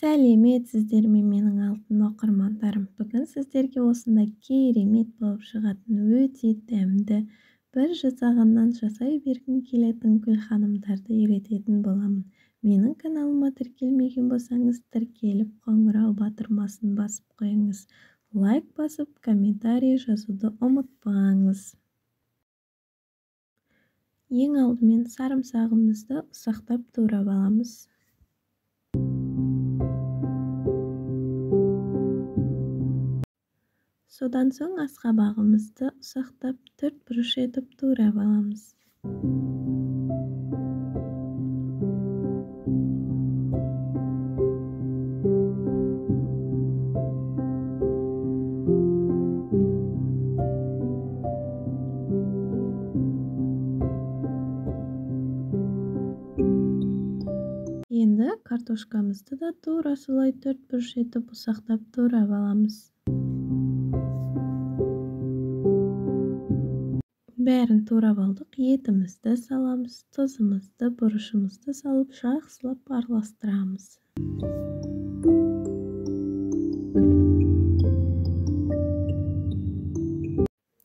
Сәлеметсіздер ме менің алтын оқырмандарым. Бүгін сіздерге осындай керемет болып шығатын өте дәмді бір жасағаннан жасай бергім келетін гүлханымдарды үйрететін боламын. Менің каналыма тіркелмеген болсаңыз, тіркеліп қоңырау батырмасын басып қойыңыз. Лайк басып, комментарий жазуды ұмытпаңыз. Ең алдымен сарымсағымызды ұсақтап турап аламыз. Содан соң асқабағымызды ұсақтап төрт бұрыш етіп турап аламыз. Енді картошкамызды да тура солай төрт бұрыш етіп ұсақтап турап аламыз. Бәрін турап алдық, етімізді саламыз, тұзымызды, бұрышымызды салып, жақсылап араластырамыз.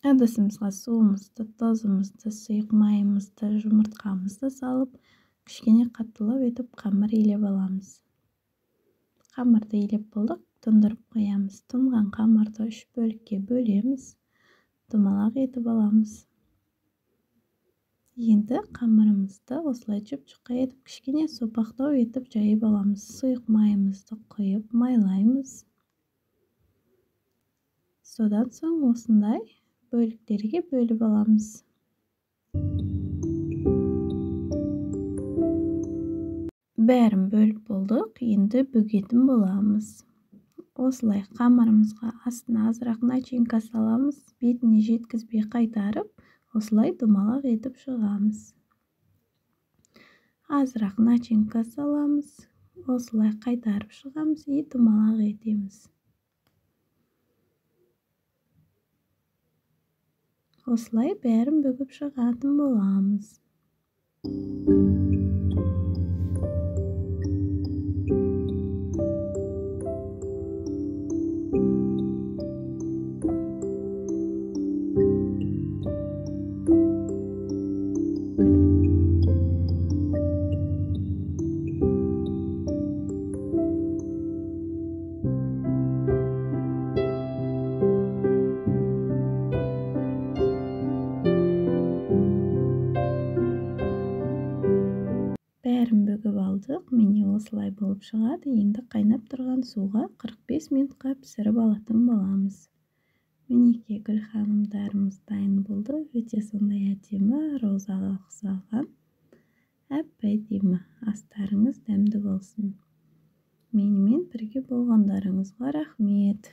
Ыдысымызға суымызды, тұзымызды, сұйық майымызды, жұмыртқамызды салып, кішкене қаттылау етіп қамыр илеп аламыз. Қамырды илеп болдық, тұндырып қоямыз. Тұнған қамырды 3 бөлікке бөлеміз, домалақ етіп аламыз. Енді қамырымызды осылай жұп-жұқа етіп, кішкене сопақтау етіп жайып аламыз. Сұйық майымызды құйып майлаймыз. Содан соң осындай бөліктерге бөліп аламыз. Бәрін бөліп болдық, енді бөгетін боламыз. Осылай қамырымызға астына азырақ начинка саламыз, бетіне жеткізбей қайтарып, осылай домалақ етіп шығамыз. Азырақ начинка саламыз, осылай қайтарып шығамыз и домалақ етеміз. Осылай бәрін бүгіп шығатын боламыз. Бәрін бүгіп алдық, міне осылай болып шығады. Енді қайнап тұрған суға 45 минутқа пісіріп алатын боламыз. Мінеки гүлханымдарымыз дайын болды. Өте сондай әдемі, розаға ұқсаған. Әп-әдемі, астарыңыз дәмді болсын. Менімен бірге болғандарыңызға рахмет.